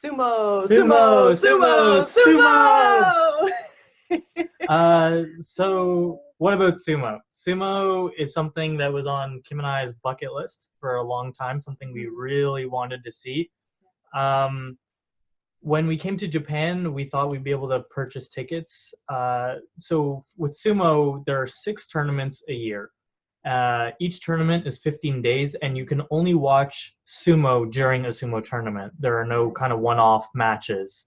Sumo, Sumo, sumo, sumo, sumo, So what about sumo? Sumo is something that was on Kim and I's bucket list for a long time, something we really wanted to see. Um, when we came to Japan, we thought we'd be able to purchase tickets. So with sumo, there are 6 tournaments a year. Each tournament is 15 days, and you can only watch sumo during a sumo tournament. There are no kind of one-off matches.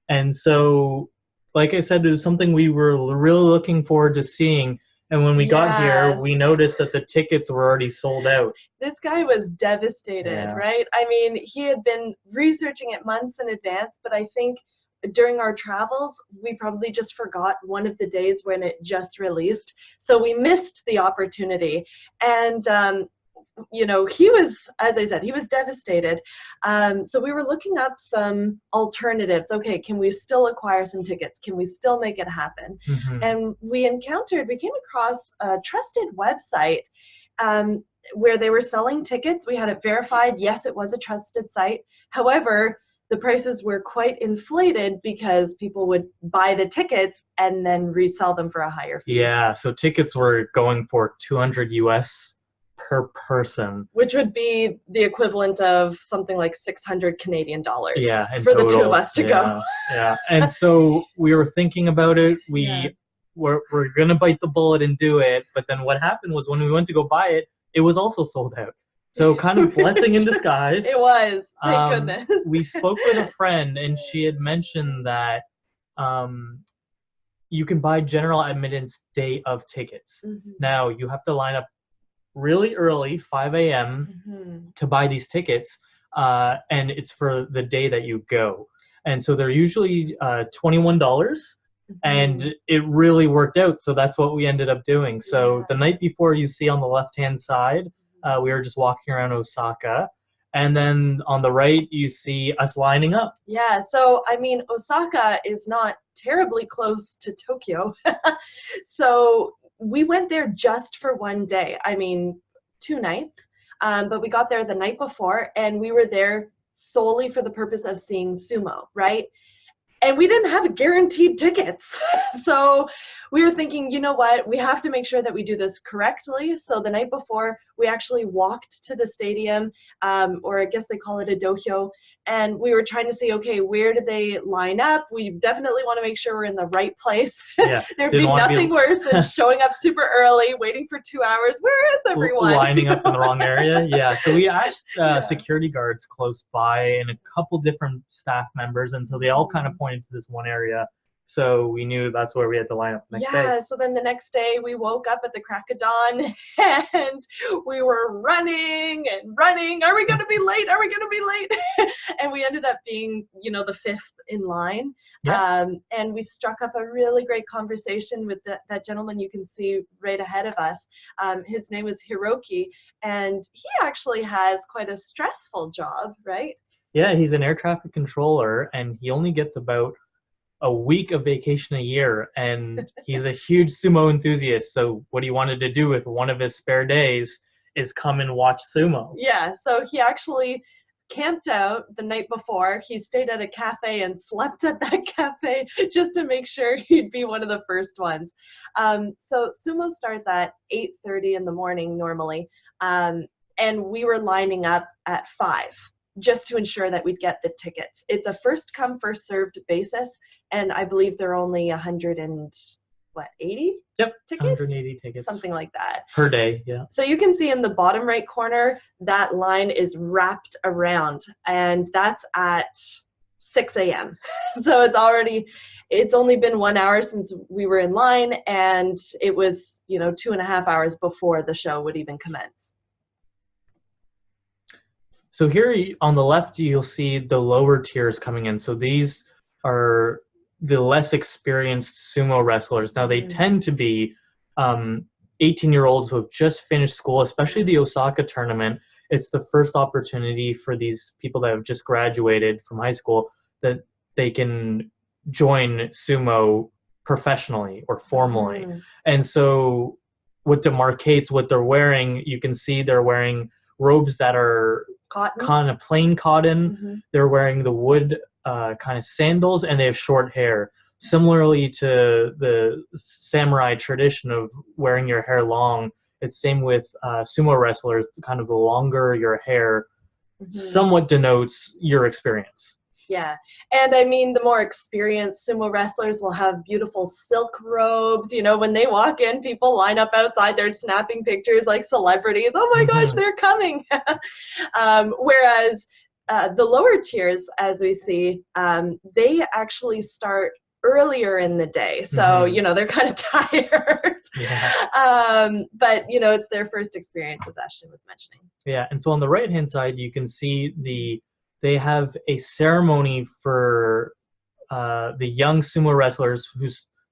And so, like I said, it was something we were really looking forward to seeing. And when we got here, we Yes. noticed that the tickets were already sold out. This guy was devastated, Yeah. right? I mean, he had been researching it months in advance, but I think during our travels, we probably just forgot one of the days when it just released. So we missed the opportunity. And, he was, as I said, he was devastated. So we were looking up some alternatives. Okay, can we still acquire some tickets? Can we still make it happen? Mm-hmm. And we came across a trusted website where they were selling tickets. We had it verified. Yes, it was a trusted site. However, the prices were quite inflated because people would buy the tickets and then resell them for a higher fee. Yeah, so tickets were going for 200 US per person. Which would be the equivalent of something like 600 Canadian dollars. Yeah, in for total. The 2 of us to go. Yeah, and so we were thinking about it. We're going to bite the bullet and do it. But then what happened was when we went to go buy it, it was also sold out. So kind of blessing in disguise. It was, thank goodness. We spoke with a friend, and she had mentioned that you can buy general admittance day of tickets. Mm-hmm. Now, you have to line up really early, 5 a.m., to buy these tickets, and it's for the day that you go. And so they're usually $21, and it really worked out. So that's what we ended up doing. So the night before, you see on the left-hand side, we were just walking around Osaka. And then on the right, you see us lining up. Yeah, so I mean, Osaka is not terribly close to Tokyo. So we went there just for one day. I mean, 2 nights. But we got there the night before, and we were there solely for the purpose of seeing sumo, right? And we didn't have guaranteed tickets. So we were thinking, you know what, we have to make sure that we do this correctly. So the night before, we actually walked to the stadium, or I guess they call it a dohyo, and we were trying to see, okay, where do they line up? We definitely want to make sure we're in the right place. Yeah, There'd be nothing worse than showing up super early, waiting for 2 hours. Where is everyone? Lining up in the wrong area. Yeah, so we asked security guards close by and a couple different staff members, and so they all kind of pointed to this one area. So we knew that's where we had to line up the next day. Yeah, so then the next day we woke up at the crack of dawn and we were running and running. Are we going to be late? Are we going to be late? And we ended up being, the 5th in line. Yeah. And we struck up a really great conversation with that gentleman you can see right ahead of us. His name is Hiroki, and he actually has quite a stressful job, right? Yeah, he's an air traffic controller, and he only gets about a week of vacation a year, and he's a huge sumo enthusiast. So what he wanted to do with one of his spare days is come and watch sumo. Yeah, so he actually camped out the night before. He stayed at a cafe and slept at that cafe just to make sure he'd be one of the first ones. So sumo starts at 8:30 in the morning normally, and we were lining up at 5. Just to ensure that we'd get the tickets. It's a first come, first served basis, and I believe there are only 180 Yep, tickets? 180 tickets. Something like that. Per day, yeah. So you can see in the bottom right corner, that line is wrapped around, and that's at 6 a.m. So it's only been 1 hour since we were in line, and it was, 2.5 hours before the show would even commence. So here on the left, you'll see the lower tiers coming in. So these are the less experienced sumo wrestlers. Now, they tend to be 18-year-olds who have just finished school, especially the Osaka tournament. It's the first opportunity for these people that have just graduated from high school that they can join sumo professionally or formally. And so what demarcates what they're wearing, you can see they're wearing robes that are cotton, kind of plain cotton. They're wearing the wood kind of sandals, and they have short hair, similarly to the samurai tradition of wearing your hair long. It's same with sumo wrestlers. Kind of the longer your hair somewhat denotes your experience. Yeah, and I mean, the more experienced sumo wrestlers will have beautiful silk robes. You know, when they walk in, people line up outside, they're snapping pictures like celebrities. Oh my gosh, they're coming. Whereas the lower tiers, as we see, they actually start earlier in the day. So, you know, they're kind of tired. But, you know, it's their first experience, as Ashton was mentioning. Yeah, and so on the right-hand side, you can see they have a ceremony for the young sumo wrestlers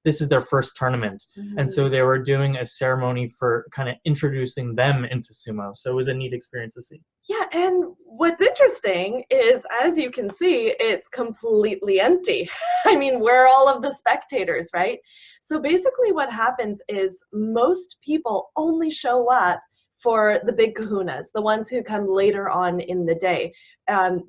this is their first tournament. And so they were doing a ceremony for kind of introducing them into sumo. So it was a neat experience to see. Yeah, and what's interesting is, as you can see, it's completely empty. I mean, where are all of the spectators, right? So basically what happens is most people only show up for the big kahunas, the ones who come later on in the day.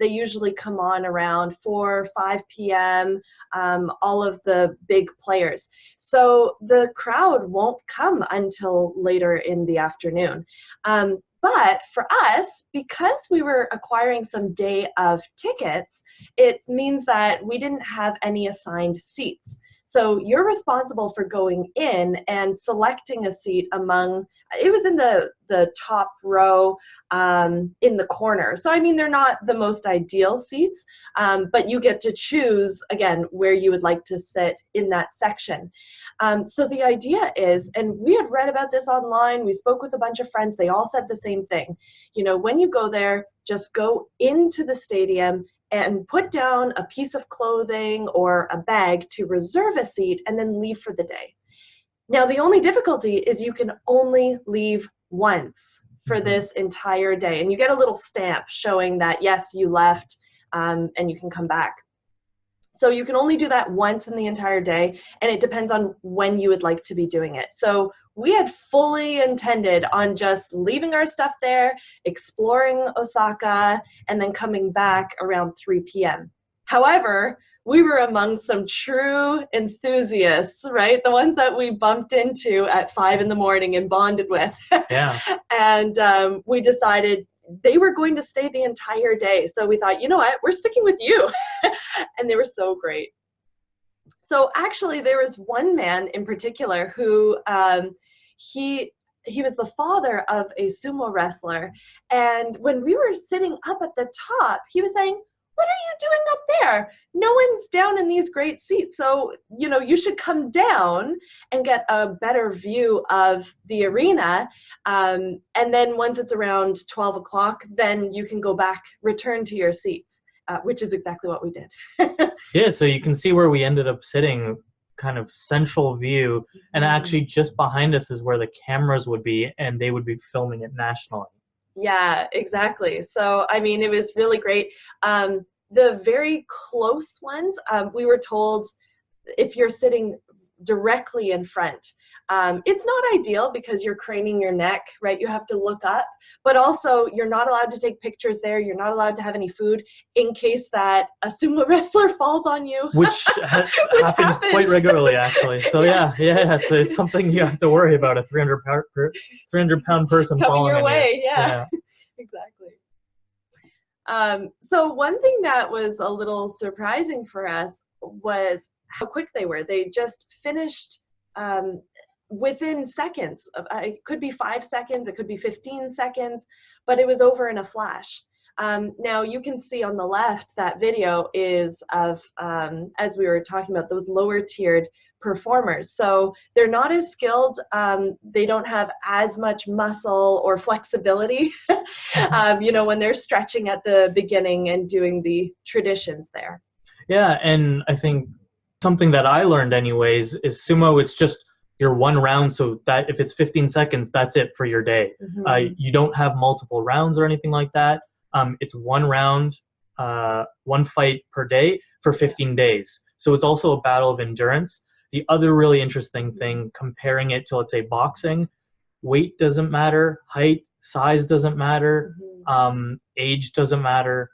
They usually come on around 4, 5 p.m., all of the big players. So the crowd won't come until later in the afternoon. But for us, because we were acquiring some day of tickets, it means that we didn't have any assigned seats. So you're responsible for going in and selecting a seat among, it was in the top row in the corner. So I mean, they're not the most ideal seats, but you get to choose, again, where you would like to sit in that section. So the idea is, and we had read about this online, we spoke with a bunch of friends, they all said the same thing. You know, when you go there, just go into the stadium and put down a piece of clothing or a bag to reserve a seat and then leave for the day. Now, the only difficulty is you can only leave once for this entire day. And you get a little stamp showing that, yes, you left and you can come back. So you can only do that once in the entire day, and it depends on when you would like to be doing it. So we had fully intended on just leaving our stuff there, exploring Osaka, and then coming back around 3 p.m. However, we were among some true enthusiasts, right? The ones that we bumped into at 5 in the morning and bonded with. Yeah. And we decided they were going to stay the entire day. So we thought, you know what, we're sticking with you. And they were so great. So actually, there was one man in particular who he was the father of a sumo wrestler. And when we were sitting up at the top, he was saying, "What are you doing up there? No one's down in these great seats. So, you know, you should come down and get a better view of the arena. And then once it's around 12 o'clock, then you can go back, return to your seats," which is exactly what we did. Yeah, so you can see where we ended up sitting, kind of central view. And actually just behind us is where the cameras would be, and they would be filming it nationally. Yeah, exactly. So, I mean, it was really great. The very close ones, we were told if you're sitting directly in front, it's not ideal because you're craning your neck, right? You have to look up, but also you're not allowed to take pictures there. You're not allowed to have any food in case that a sumo wrestler falls on you. Which happens quite regularly, actually. So yeah. So it's something you have to worry about, a 300-pound person coming falling your on way. you. Yeah. Exactly. So one thing that was a little surprising for us was how quick they were. They just finished within seconds. It could be 5 seconds, it could be 15 seconds, but it was over in a flash. Now you can see on the left that video is of, as we were talking about, those lower tiered performers. So they're not as skilled. They don't have as much muscle or flexibility, you know, when they're stretching at the beginning and doing the traditions there. Yeah, and I think something that I learned anyways is sumo, it's just your one round, so that if it's 15 seconds, that's it for your day. You don't have multiple rounds or anything like that. It's one round, one fight per day for 15 days. So it's also a battle of endurance. The other really interesting thing, comparing it to, let's say, boxing, weight doesn't matter, height, size doesn't matter, age doesn't matter.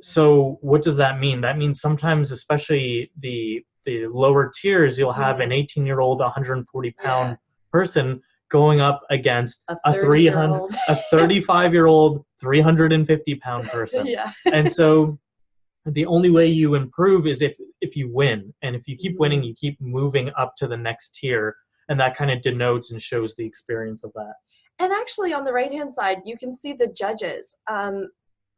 So what does that mean? That means sometimes, especially the lower tiers, you'll have an 18-year-old, 140-pound person going up against a 300, 30-year-old, a 35-year-old, 350-pound person. yeah. And so the only way you improve is if you win, and if you keep winning, you keep moving up to the next tier, and that kind of denotes and shows the experience of that. And actually, on the right-hand side, you can see the judges.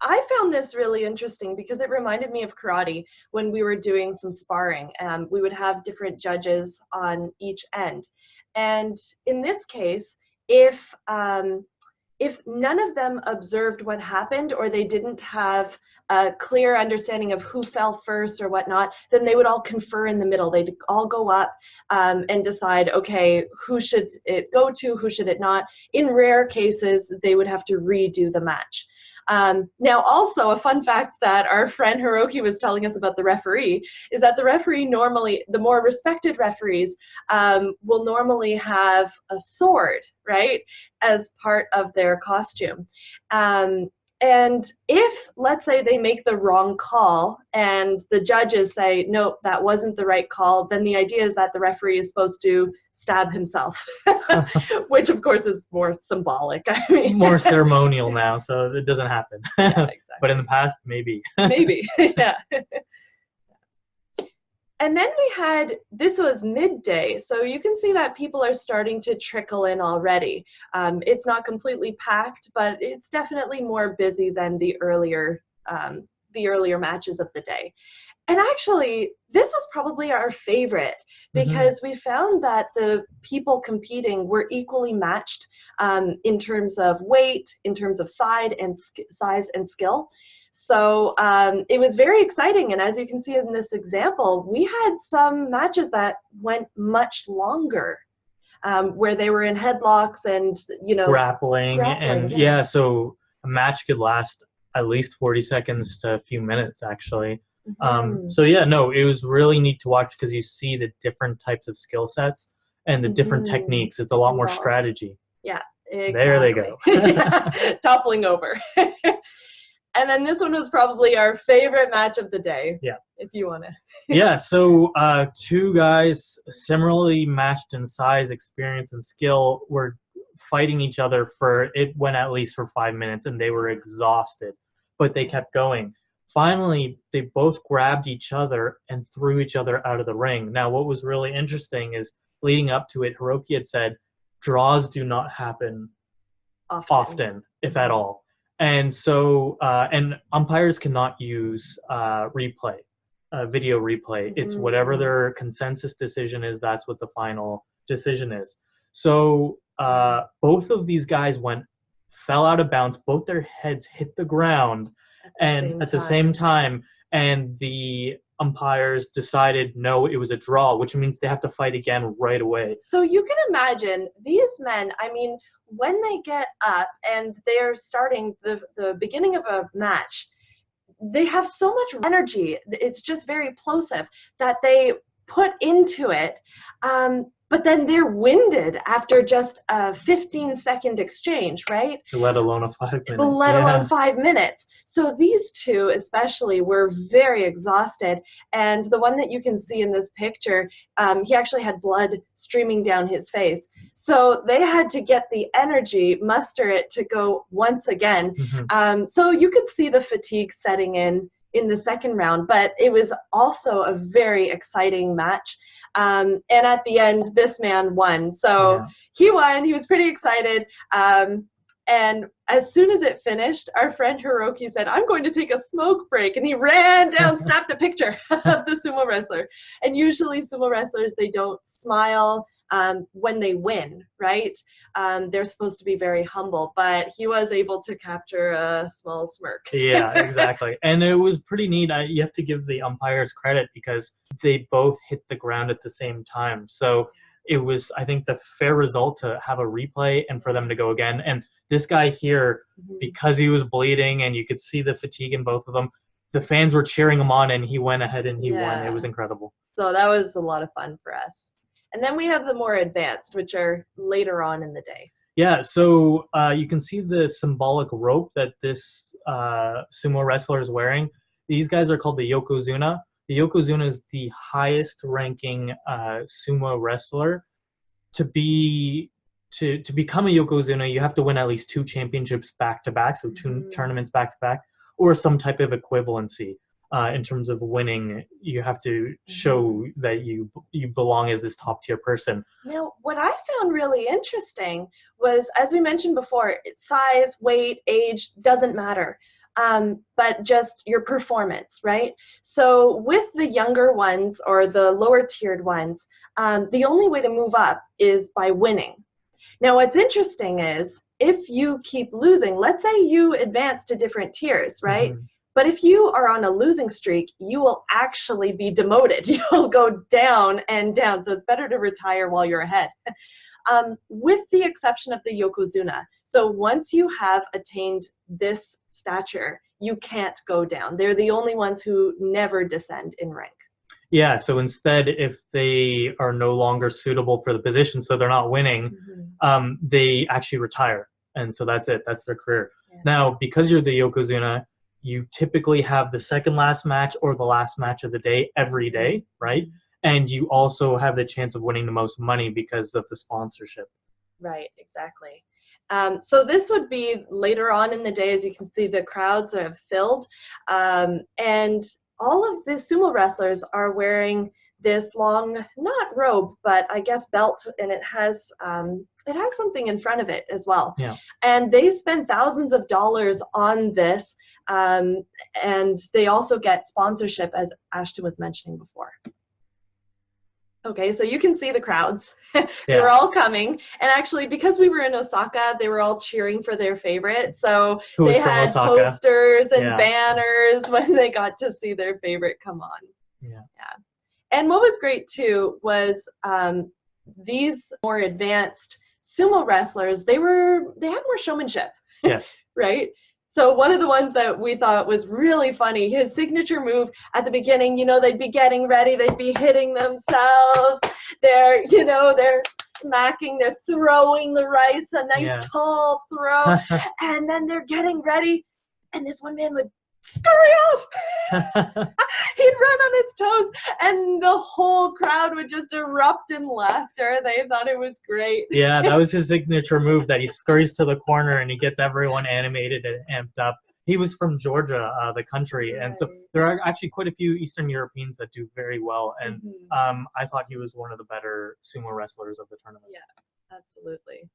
I found this really interesting because it reminded me of karate when we were doing some sparring. We would have different judges on each end. And in this case, if none of them observed what happened, or they didn't have a clear understanding of who fell first or whatnot, then they would all confer in the middle. They'd all go up and decide, okay, who should it go to, who should it not. In rare cases, they would have to redo the match. Now, also a fun fact that our friend Hiroki was telling us about the referee is that the referee normally, the more respected referees, will normally have a sword, right, as part of their costume. And if, let's say, they make the wrong call and the judges say, nope, that wasn't the right call, then the idea is that the referee is supposed to stab himself, which of course is more symbolic. I mean, more ceremonial now, so it doesn't happen. Yeah, exactly. But in the past, maybe. Maybe, yeah. And then we had, this was midday, so you can see that people are starting to trickle in already. It's not completely packed, but it's definitely more busy than the earlier matches of the day. And actually, this was probably our favorite because we found that the people competing were equally matched in terms of weight, in terms of size and skill. So it was very exciting. And as you can see in this example, we had some matches that went much longer, where they were in headlocks and, grappling. And yeah. So a match could last at least 40 seconds to a few minutes, actually. So yeah, no, it was really neat to watch because you see the different types of skill sets and the different techniques. It's a lot more strategy. Yeah, exactly. There they go. Toppling over. And then this one was probably our favorite match of the day. Yeah. If you want to. Yeah, so two guys similarly matched in size, experience, and skill were fighting each other it went at least for 5 minutes, and they were exhausted, but they kept going. Finally, they both grabbed each other and threw each other out of the ring. Now, what was really interesting is leading up to it, Hiroki had said, draws do not happen often, if at all. And so, and umpires cannot use replay, video replay. It's whatever their consensus decision is, that's what the final decision is. So both of these guys fell out of bounds. Both their heads hit the ground at the same time. And the umpires decided, no, it was a draw, which means they have to fight again right away. So you can imagine these men, I mean, when they get up and they're starting the beginning of a match, they have so much energy. It's just very plosive that they put into it. But then they're winded after just a 15-second exchange, right? Let alone a 5 minutes. Let alone 5 minutes. So these two especially were very exhausted. And the one that you can see in this picture, he actually had blood streaming down his face. So they had to get the energy, muster it to go once again. So you could see the fatigue setting in the second round, but it was also a very exciting match. And at the end, this man won. So he won. He was pretty excited. And as soon as it finished, our friend Hiroki said, I'm going to take a smoke break. And he ran down, snapped a picture of the sumo wrestler. And usually sumo wrestlers, they don't smile when they win, right? They're supposed to be very humble, but he was able to capture a small smirk. Yeah, exactly. And it was pretty neat. You have to give the umpires credit because they both hit the ground at the same time. So it was, I think, the fair result to have a replay and for them to go again. And this guy here, because he was bleeding and you could see the fatigue in both of them, the fans were cheering him on and he went ahead and he won. It was incredible. So that was a lot of fun for us. And then we have the more advanced, which are later on in the day. Yeah, so you can see the symbolic rope that this sumo wrestler is wearing. These guys are called the Yokozuna. The Yokozuna is the highest ranking sumo wrestler. To become a Yokozuna, you have to win at least 2 championships back to back, so 2 tournaments back to back, or some type of equivalency. In terms of winning, you have to show that you belong as this top tier person. Now, what I found really interesting was, as we mentioned before, size, weight, age doesn't matter, but just your performance, right? So with the younger ones or the lower tiered ones, the only way to move up is by winning. Now, what's interesting is if you keep losing, let's say you advance to different tiers, right? But if you are on a losing streak, you will actually be demoted. You'll go down and down. So it's better to retire while you're ahead. With the exception of the Yokozuna. So once you have attained this stature, you can't go down. They're the only ones who never descend in rank. Yeah, so instead, if they are no longer suitable for the position, so they're not winning, they actually retire. And so that's it. That's their career. Yeah. Now, because you're the Yokozuna, you typically have the second last match or the last match of the day every day, right? And you also have the chance of winning the most money because of the sponsorship. Right, exactly. So this would be later on in the day. As you can see, the crowds have filled. And all of the sumo wrestlers are wearing this long, not robe, but I guess belt, and it has something in front of it as well. Yeah. And they spend thousands of dollars on this, and they also get sponsorship, as Ashton was mentioning before. Okay, so you can see the crowds. They were all coming, and actually, because we were in Osaka, they were all cheering for their favorite. So they had posters and banners when they got to see their favorite come on. Yeah. And what was great too was these more advanced sumo wrestlers, they had more showmanship. Yes. Right? So one of the ones that we thought was really funny, his signature move at the beginning, they'd be getting ready, they'd be hitting themselves, they're smacking, they're throwing the rice, a nice tall throw, and then they're getting ready, and this one man would scurry off. He'd run on his toes, and the whole crowd would just erupt in laughter. They thought it was great. Yeah, that was his signature move, that he scurries to the corner and he gets everyone animated and amped up. He was from Georgia, the country, and so there are actually quite a few Eastern Europeans that do very well, and I thought he was one of the better sumo wrestlers of the tournament. Yeah, absolutely.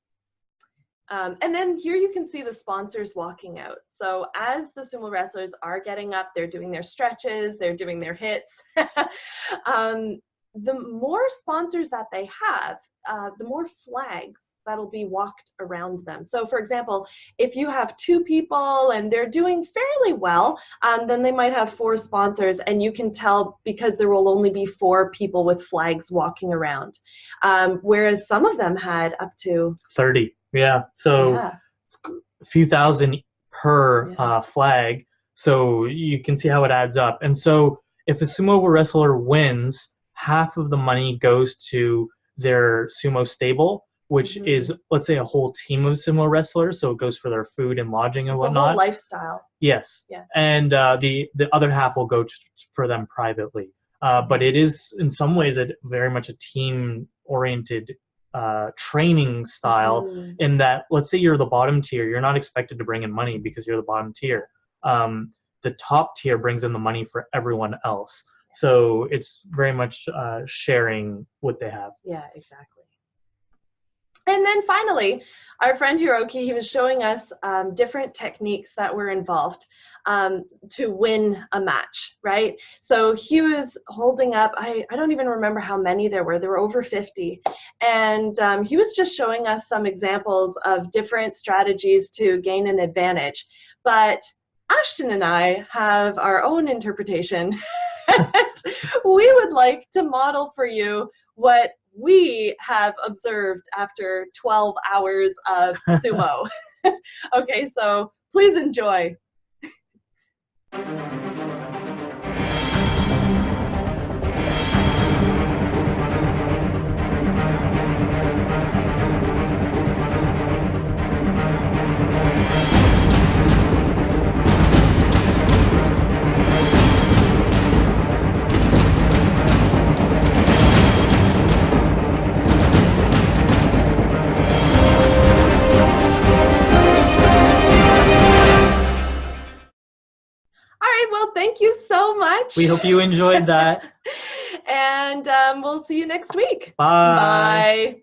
And then here you can see the sponsors walking out. So as the sumo wrestlers are getting up, they're doing their stretches, they're doing their hits. The more sponsors that they have, the more flags that'll be walked around them. So for example, if you have 2 people and they're doing fairly well, then they might have 4 sponsors, and you can tell because there will only be 4 people with flags walking around. Whereas some of them had up to 30. Yeah, so a few thousand per flag, so you can see how it adds up. And so if a sumo wrestler wins, half of the money goes to their sumo stable, which is, let's say, a whole team of sumo wrestlers, so it goes for their food and lodging and whatnot. It's a whole lifestyle. Yes. Yeah. And the other half will go for them privately. But it is, in some ways, very much a team-oriented training style, in that, let's say you're the bottom tier, you're not expected to bring in money because you're the bottom tier. The top tier brings in the money for everyone else. So it's very much sharing what they have. Yeah, exactly. And then finally, our friend Hiroki, he was showing us different techniques that were involved to win a match, right? So he was holding up, I don't even remember how many there were over 50. And he was just showing us some examples of different strategies to gain an advantage. But Ashton and I have our own interpretation. We would like to model for you what we have observed after 12 hours of sumo. Okay, so please enjoy. Thank you so much. We hope you enjoyed that. And we'll see you next week. Bye. Bye.